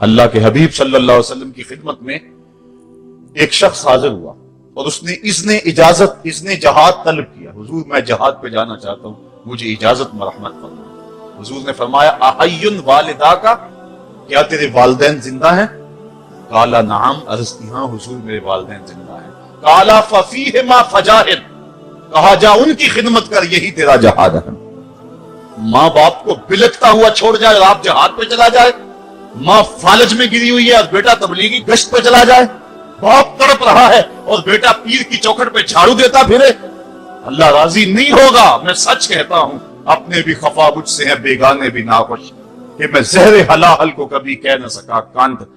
اللہ کے حبیب صلی اللہ علیہ وسلم کی خدمت میں ایک شخص حاضر ہوا اور اس نے اذن جہاد طلب کیا. حضور میں جہاد پہ جانا چاہتا ہوں, مجھے اجازت مرحمت فرمائیں. حضور نے فرمایا احی والدہ کا, کیا تیرے والدین زندہ ہیں؟ قالا نعم, عرض کی ہاں حضور میرے والدین زندہ ہیں. قالا ففیہما فجاہد, کہا جا ان کی خدمت کر, یہی تیرا جہاد ہے. ماں باپ کو بلکتا ہوا چھوڑ جائے اور آپ جہاد پہ چلا جائے, ماں فالج میں گری ہوئی ہے اور بیٹا تبلیغی گشت پہ چلا جائے, باپ تڑپ رہا ہے اور بیٹا پیر کی چوکھٹ پہ جھاڑو دیتا پھرے, اللہ راضی نہیں ہوگا. میں سچ کہتا ہوں, اپنے بھی خفا مجھ سے ہیں, بیگانے بھی ناخوش, کہ میں زہر حلاحل کو کبھی کہہ نہ سکا کانت.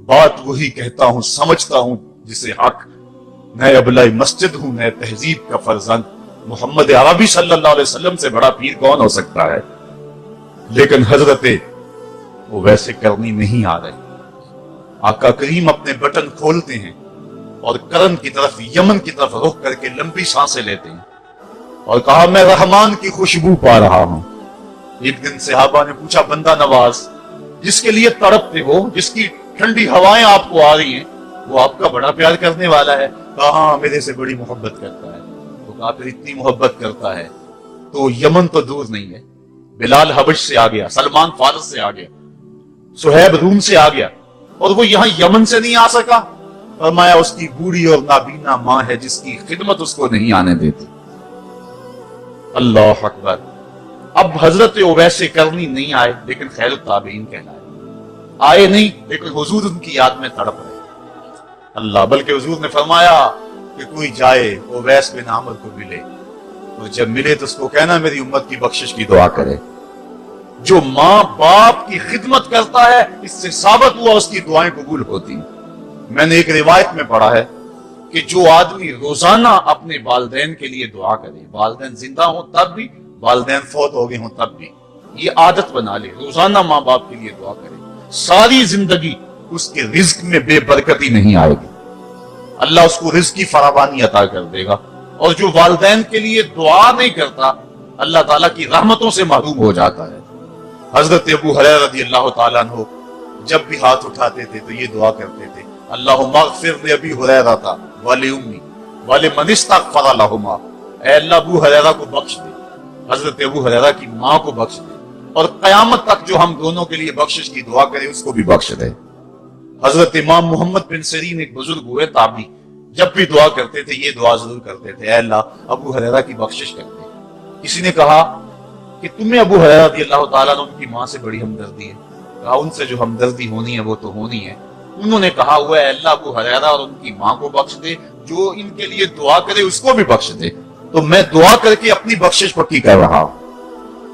بات وہی کہتا ہوں, سمجھتا ہوں جسے حق. نئے ابلائی مسجد ہوں, نئے تہذیب کا فرزند. محمد عربی صلی اللہ علیہ وسلم سے بڑا پیر کون ہو سکتا ہے؟ لیکن حضرت وہ ویسے کرنی نہیں آ رہے. آقا کریم اپنے بٹن کھولتے ہیں اور کرن کی طرف, یمن کی طرف رخ کر کے لمبی سانسیں لیتے ہیں اور کہا میں رحمان کی خوشبو پا رہا ہوں. ایک دن صحابہ نے پوچھا, بندہ نواز جس کے لیے تڑپتے ہو, جس کی ٹھنڈی ہوائیں آپ کو آ رہی ہیں, وہ آپ کا بڑا پیار کرنے والا ہے؟ کہا ہاں میرے سے بڑی محبت کرتا ہے. تو کہا پھر اتنی محبت کرتا ہے تو یمن تو دور نہیں ہے. بلال حبش سے آ گیا, سلمان فارس سے آ گیا, سہیب روم سے آ گیا, اور وہ یہاں یمن سے نہیں آ سکا. فرمایا اس کی بوڑھی اور نابینا ماں ہے جس کی خدمت اس کو نہیں آنے دیتی. اللہ اکبر. اب حضرت اویس کرنی نہیں آئے لیکن خیر التابعین کہلائے. آئے نہیں لیکن حضور ان کی یاد میں تڑپ رہے. اللہ, بلکہ حضور نے فرمایا کہ کوئی جائے اویس بن عامر کو ملے, اور جب ملے تو اس کو کہنا میری امت کی بخشش کی دعا کرے. جو ماں باپ کی خدمت کرتا ہے اس سے ثابت ہوا اس کی دعائیں قبول ہوتی ہیں. میں نے ایک روایت میں پڑھا ہے کہ جو آدمی روزانہ اپنے والدین کے لیے دعا کرے, والدین زندہ ہوں تب بھی, والدین فوت ہو گئے ہوں تب بھی, یہ عادت بنا لے, روزانہ ماں باپ کے لیے دعا کرے, ساری زندگی اس کے رزق میں بے برکتی نہیں آئے گی. اللہ اس کو رزق کی فراوانی عطا کر دے گا. اور جو والدین کے لیے دعا نہیں کرتا اللہ تعالیٰ کی رحمتوں سے محروم ہو جاتا ہے. حضرت ابو ہریرہ رضی اللہ تعالیٰ عنہ جب بھی ہاتھ اٹھاتے تھے تو یہ دعا کرتے تھے, اللہم اغفر لأبی ہریرہ ولأمی ولمن استغفر لہما. اے اللہ ابو ہریرہ کو بخش دے, حضرت ابو ہریرہ کی ماں کو بخش دے, اور قیامت تک جو ہم دونوں کے لیے بخشش کی دعا کرے اس کو بھی بخش دے. حضرت امام محمد بن سیرین ایک بزرگ ہوئے تابعی, جب بھی دعا کرتے تھے یہ دعا ضرور کرتے تھے, اے اللہ ابو ہریرہ کی بخشش کر دے. کسی نے کہا کہ تمہیں ابو ہریرہ رضی اللہ تعالیٰ عنہ ان کی ماں سے بڑی ہمدردی ہے. کہا ان سے جو ہمدردی ہونی ہے وہ تو ہونی ہے. انہوں نے کہا ہوا ہے اللہ ابو ہریرہ اور ان کی ماں کو بخش دے, جو ان کے لیے دعا کرے اس کو بھی بخش دے. تو میں دعا کر کے اپنی بخشش پکی کر رہا ہوں.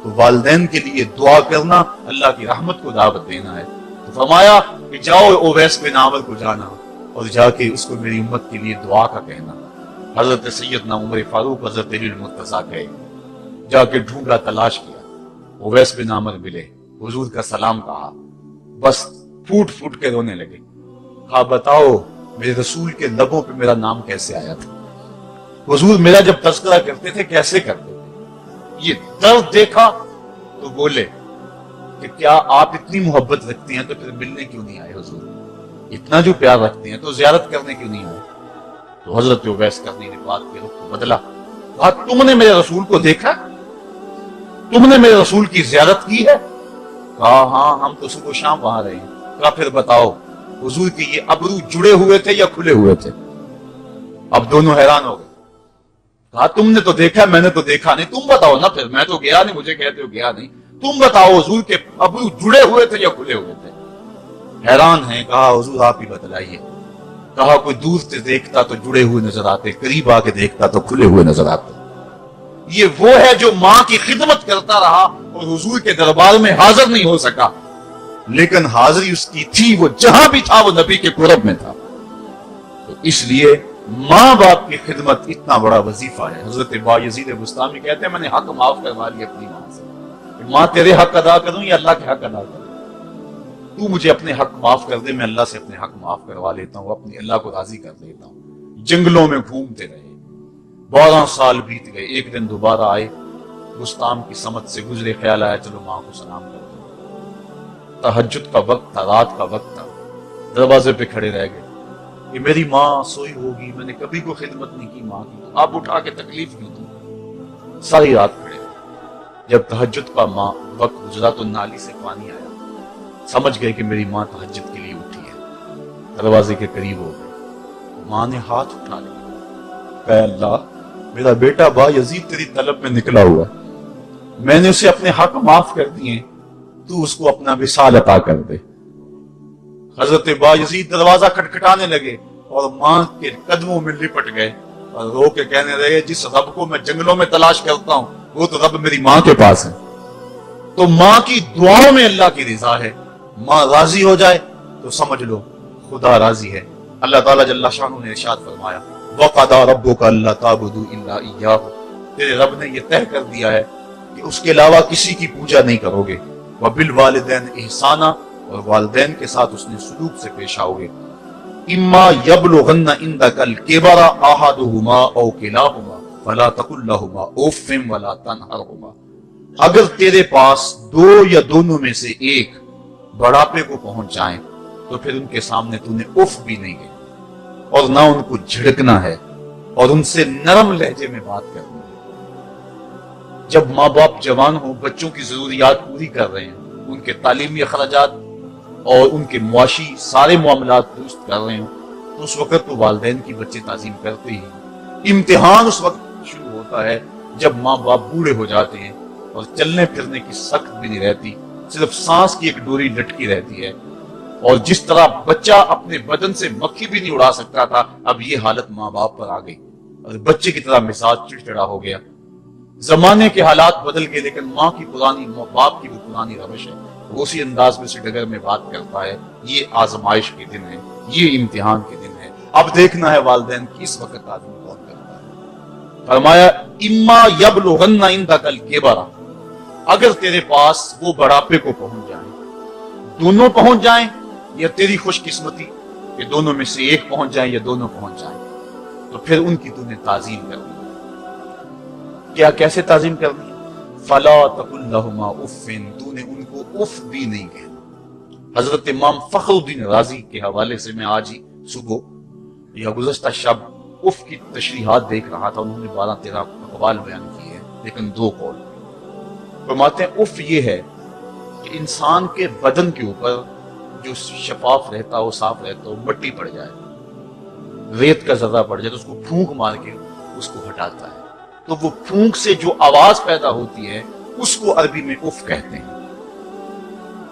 تو والدین کے لیے دعا کرنا اللہ کی رحمت کو دعوت دینا ہے. تو فرمایا کہ جاؤ اویس بن عامر کو جانا اور جا کے اس کو میری امت کے لیے دعا کا کہنا. حضرت سیدنا عمر فاروق حضرت علی المرتضیٰ گئے, جا کے ڈھونڈا, تلاش کیا, اویس بن عامر ملے, حضور کا سلام کہا, بس پھوٹ پھوٹ کے رونے لگے. کہا بتاؤ میرے رسول کے لبوں پہ میرا نام کیسے آیا تھا؟ حضور میرا جب تذکرہ کرتے تھے کیسے کرتے تھے؟ یہ درد دیکھا تو بولے کہ کیا آپ اتنی محبت رکھتے ہیں تو پھر ملنے کیوں نہیں آئے حضور؟ اتنا جو پیار رکھتے ہیں تو زیارت کرنے کیوں نہیں آئے؟ تو حضرت اویس کرنی نے بات کے رخ کو بدلا. کہا تم نے میرے رسول کو دیکھا, تم نے میرے رسول کی زیارت کی ہے؟ کہا ہاں ہم تو صبح و شام وہاں رہے ہیں. کہا پھر بتاؤ حضور کے یہ ابرو جڑے ہوئے تھے یا کھلے ہوئے تھے؟ اب دونوں حیران ہو گئے. کہا تم نے تو دیکھا, میں نے تو دیکھا نہیں, تم بتاؤ نا. پھر میں تو گیا نہیں, مجھے کہتے ہو گیا نہیں, تم بتاؤ حضور کے ابرو جڑے ہوئے تھے یا کھلے ہوئے تھے؟ حیران ہیں. کہا حضور آپ ہی بتلائیے. کہا کوئی دور سے دیکھتا تو جڑے ہوئے نظر آتے, قریب آ کے دیکھتا تو کھلے ہوئے نظر آتے. یہ وہ ہے جو ماں کی خدمت کرتا رہا اور حضور کے دربار میں حاضر نہیں ہو سکا, لیکن حاضری اس کی تھی, وہ جہاں بھی تھا وہ نبی کے قرب میں تھا. تو اس لیے ماں باپ کی خدمت اتنا بڑا وظیفہ ہے. حضرت بایزید بستامی کہتے ہیں میں نے حق معاف کروا لیا اپنی ماں سے, ماں تیرے حق ادا کروں یا اللہ کے حق ادا کروں؟ تو مجھے اپنے حق معاف کر دے, میں اللہ سے اپنے حق معاف کروا لیتا ہوں, اپنے اللہ کو راضی کر دیتا ہوں. جنگلوں میں گھومتے رہے, 12 سال بیت گئے. ایک دن دوبارہ آئے, بستان کی سمت سے گزرے, خیال آیا چلو ماں کو سلام کر دو. तहज्जुद का वक्त था, रात का वक्त था, दरवाजे पे खड़े रह गए कि मेरी माँ सोई होगी, मैंने कभी कोई खिदमत नहीं की माँ की, तो आप उठा के तकलीफ क्यों दी। सारी रात खड़े रहे। जब तहज्जुद का माँ वक्त गुजरा तो नाली से पानी आया, समझ गए कि मेरी माँ तहज्जुद के लिए उठी है। दरवाजे के करीब हो गए, माँ ने हाथ उठा लिया, कहा अल्लाह मेरा बेटा बा यजीद तेरी तलब में निकला हुआ, मैंने उसे अपने हक माफ कर दिए, तू उसको अपना विसाल अता कर दे। हजरत बा यजीद दरवाजा खटखटाने लगे और माँ के कदमों में लिपट गए और रो के कहने लगे, जिस रब को मैं जंगलों में तलाश करता हूं वो तो रब मेरी माँ के पास है। तो माँ की दुआओं में अल्लाह की रिजा है, माँ राजी हो जाए तो समझ लो खुदा राजी है। अल्लाह ताला जल्ला शानहू ने इरशाद फरमाया, वक़दा रब्बुका अल्ला ताबुदू इल्ला इय्याहु, तेरे रब ने यह तय कर दिया है कि उसके अलावा किसी की पूजा नहीं करोगे। व बिल वालिदैन इहसाना, और वालिदैन के साथ उसने सुलूक से पेश आओगे। इम्मा यबलुगन्ना इंदकल किबरा अहदुहुमा औ किलाहुमा फला तकुल लहुमा उफ़्फ़िन वला तनहरहुमा, अगर तेरे पास दो या दोनों में से एक बढ़ापे को पहुंच जाए तो फिर उनके सामने तूने उफ भी नहीं कहना और ना उनको झिड़कना है और उनसे नरम लहजे में बात करनी है। जब माँ बाप जवान हो, बच्चों की जरूरियात पूरी कर रहे हैं, उनके तालीमी अखराजात और उनके मुआशी सारे मामलात दुरुस्त कर रहे हो, तो उस वक्त तो वालिदैन की बच्चे ताजीम करते ही। इम्तिहान उस वक्त शुरू होता है जब माँ बाप बूढ़े हो जाते हैं और चलने फिरने की सख्त भी नहीं रहती, सिर्फ सांस की एक डोरी लटकी रहती है। और जिस तरह बच्चा अपने बदन से मक्खी भी नहीं उड़ा सकता था, अब ये हालत माँ बाप पर आ गई और बच्चे की तरह मिजाज चिड़चिड़ा हो गया। जमाने के हालात बदल गए, लेकिन माँ की पुरानी, बाप की वो पुरानी रवश है, वो उसी अंदाज में से डगर में बात करता है। ये आजमाइश के दिन है, ये इम्तिहान के दिन है। अब देखना है वालिदैन की इस वक्त ताज़ीम कौन करता है। फरमाया इम्मा यबलुगन्ना इंदकल किबरा, अगर तेरे पास वो बढ़ापे को पहुंच जाए, दोनों पहुंच जाएं या तेरी खुशकिस्मती कि दोनों में से एक पहुंच जाए या दोनों पहुंच जाए, तो फिर उनकी तूने ताजीम करनी। क्या कैसे ताजीम करनी? फला तकुल लहुमा उफ़्फ़िन, तूने उनको उफ भी नहीं कहना। हजरत इमाम फखरुद्दीन राजी के हवाले से मैं आज ही सुबह या गुज़श्ता शब उफ की तशरीहात देख रहा था। उन्होंने 12-13 अक़वाल बयान किए हैं, लेकिन 2 कौल फरमाते हैं। उफ ये है कि इंसान के बदन के ऊपर जो शफाफ रहता हो, साफ रहता हो, मट्टी पड़ जाए, रेत का जर्रा पड़ जाए तो उसको फूंक मार के उसको हटाता है, तो वो फूंक से जो आवाज पैदा होती है उसको अरबी में उफ कहते हैं।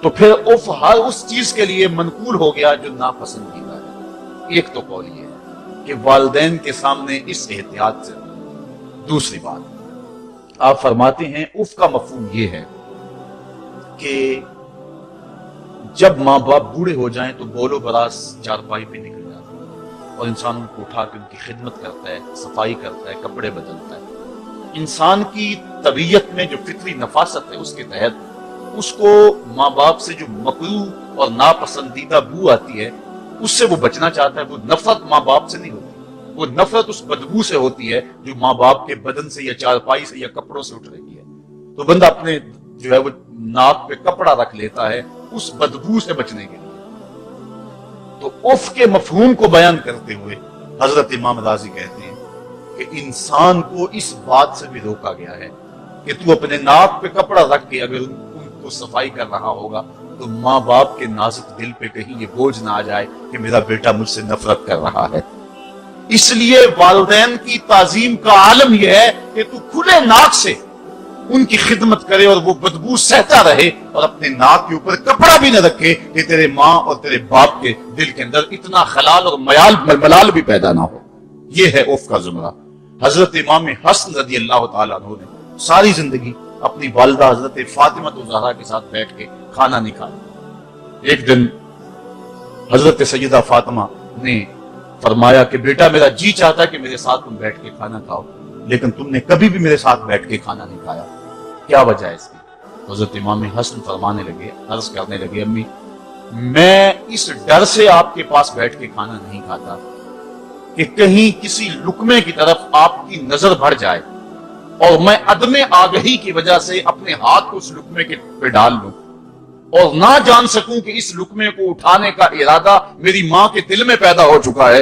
तो फिर उफ हर उस चीज के लिए मनकूल हो गया जो नापसंदीदा है। एक तो कौल ये है कि वालिदैन के सामने इस एहतियात से। दूसरी बात, आप फरमाते हैं उफ का मफहूम ये है कि जब माँ बाप बूढ़े हो जाएं तो बोलो बरास चारपाई पे निकल जाते हैं और इंसान उनको उठा के उनकी खिदमत करता है, सफाई करता है, कपड़े बदलता है। इंसान की तबीयत में जो फितरी नफासत है उसके तहत उसको माँ बाप से जो मकरूह और नापसंदीदा बू आती है उससे वो बचना चाहता है। वो नफरत माँ बाप से नहीं होती, वो नफरत उस बदबू से होती है जो माँ बाप के बदन से या चारपाई से या कपड़ों से उठ रही है। तो बंदा अपने जो है वो नाक पे कपड़ा रख लेता है उस बदबू से बचने के लिए। तो उफ के मफहूम को बयान करते हुए हजरत इमाम राजी कहते हैं कि इंसान को इस बात से भी रोका गया है कि तू अपने नाक पे कपड़ा रख के अगर उनको सफाई कर रहा होगा तो माँ बाप के नाजुक दिल पे कहीं ये बोझ ना आ जाए कि मेरा बेटा मुझसे नफरत कर रहा है। इसलिए वालिदैन की ताजीम का आलम यह है कि तू खुले नाक से उनकी खिदमत करे और वो बदबू सहता रहे और अपने नाक के ऊपर कपड़ा भी न रखे कि तेरे माँ और तेरे बाप के दिल के अंदर इतना खलाल और मलाल भी पैदा ना हो। ये है उफ का जुमरा। हजरत इमाम हसन रज़ी अल्लाह तआला अन्हु ने सारी जिंदगी अपनी वालिदा हजरत फातिमा ज़हरा के साथ बैठ के खाना नहीं खाया। एक दिन हजरत सैयदा फातिमा ने फरमाया कि बेटा मेरा जी चाहता है कि मेरे साथ तुम बैठ के खाना खाओ, लेकिन तुमने कभी भी मेरे साथ बैठ के खाना नहीं खाया, क्या वजह है इसकी? हजरत इमाम हसन फरमाने लगे, अर्ज करने लगे, अम्मी मैं इस डर से आपके पास बैठ के खाना नहीं खाता कि कहीं किसी लुकमे की तरफ आपकी नजर बढ़ जाए और मैं अदमे आगही की वजह से अपने हाथ को उस लुकमे के पे डाल लूं और ना जान सकूं कि इस लुकमे को उठाने का इरादा मेरी मां के दिल में पैदा हो चुका है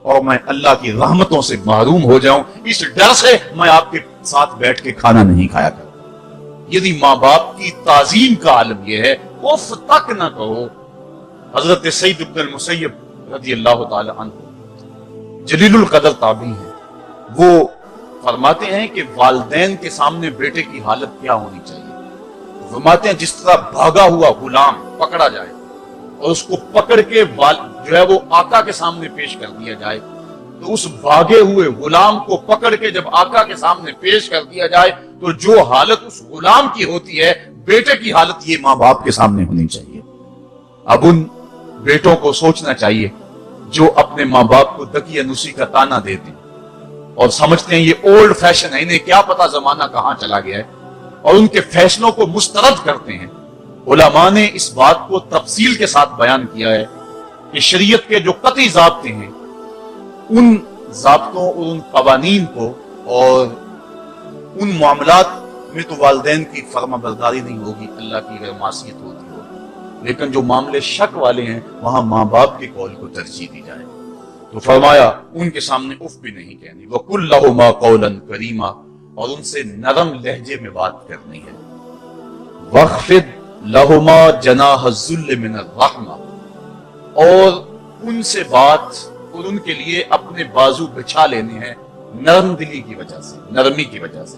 और मैं अल्लाह की रहमतों से महरूम हो जाऊं, इस डर से मैं आपके साथ बैठ के खाना नहीं खाया करता। यदि माँ बाप की ताजीम का आलम यह है, उफ तक ना कहो। हजरत सईद इब्न मुसय्यब रज़ी अल्लाह ताला अन्हु जलीलुल कदर ताबी हैं, वो फरमाते हैं कि वालिदैन के सामने बेटे की हालत क्या होनी चाहिए। फरमाते हैं जिस तरह भागा हुआ गुलाम पकड़ा जाए और उसको पकड़ के जो है वो आका के सामने पेश कर दिया जाए, तो उस भागे हुए गुलाम को पकड़ के जब आका के सामने पेश कर दिया जाए तो जो हालत उस गुलाम की होती है, बेटे की हालत ये माँ बाप के सामने होनी चाहिए। अब उन बेटों को सोचना चाहिए जो अपने माँ बाप को दकियानुसी का ताना देते हैं और समझते हैं ये ओल्ड फैशन है, इन्हें क्या पता जमाना कहां चला गया है, और उनके फैसलों को मुस्तरद करते हैं। उलमा ने इस बात को तफसील के साथ बयान किया है कि शरीयत के जो कतई ज़ाब्ते हैं, उन ज़ाब्तों और उन कवानीन को और उन मामलात में तो वालिदैन की फर्माबरदारी नहीं होगी, अल्लाह की अगर मासियत होती हो, लेकिन जो मामले शक वाले हैं वहां माँ बाप के कौल को तरजीह दी जाए। तो फरमाया उनके सामने उफ भी नहीं कहनी, वकुल लहुमा कौलन करीमा, और उनसे नरम लहजे में बात करनी है। वख्फिद लहुमा जनाह ज़ुल्ल मिनर रहमा, और उनसे बात और उनके लिए अपने बाजू बिछा लेने हैं नरम दिली की वजह से, नरमी की वजह से।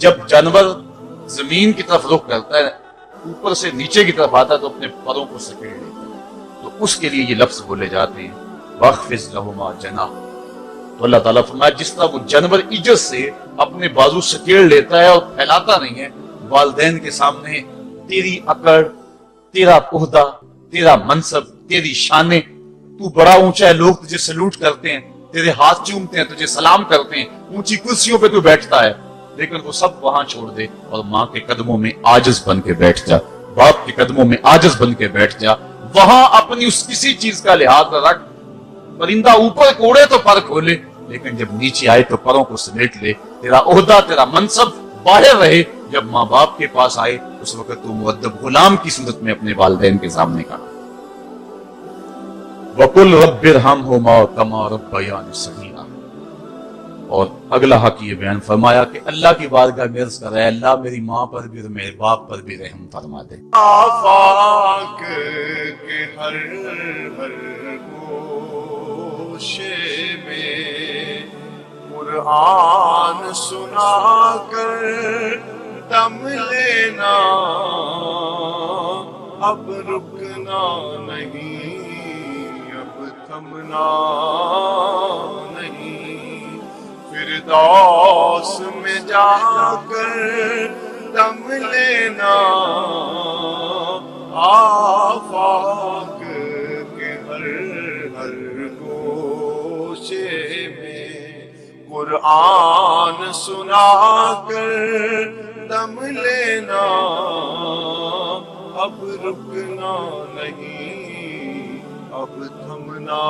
जब जानवर जमीन की तरफ रुख करता है, ऊपर से नीचे की तरफ आता है तो अपने परों को सकेड़ लेता है, तो उसके लिए ये लफ्ज बोले जाते हैं वख्फिज लहुमा जनाह। तो अल्लाह ताला फरमाया जिस तरह वो जानवर इज्जत से अपने बाजू सकेड़ लेता है और फैलाता नहीं है, वालिदैन के सामने तेरी अकड़, तेरा ओहदा, तेरा मनसब, तेरी शाने, तू बड़ा ऊंचा है, लोग तुझे सल्यूट करते हैं, तेरे हाथ चूमते हैं, तुझे सलाम करते हैं, ऊंची कुर्सियों पे तू बैठता है, लेकिन वो सब वहां छोड़ दे और माँ के कदमों में आजिज बन के बैठ जा, बाप के कदमों में आजिज बन के बैठ जा। वहां अपनी उस किसी चीज का लिहाज रख, परिंदा ऊपर कोड़े तो पर खोले, लेकिन जब नीचे आए तो परों को समेट ले। तेरा ओहदा, तेरा मनसब बाहर रहे, जब माँ बाप के पास आए उस वक्त तू मुअद्दब गुलाम की सूरत में अपने वालिदैन के सामने खड़ा। वकुल रब्बिरहमहुमा कमा रब्बयानी सगीरा, और अगला हक ये बयान फरमाया कि अल्लाह की बारगाह में अर्ज़ कर रहा है, अल्लाह मेरी माँ पर भी और मेरे बाप पर भी रहम फरमा दे। आफाक के हर गोशे में कुरान सुना कर दम लेना, अब रुकना नहीं, अब थमना नहीं, फिरदौस में जाकर दम लेना, आफाक के हर गोशे में कुरान सुना कर दम लेना, अब रुकना नहीं, अब थमना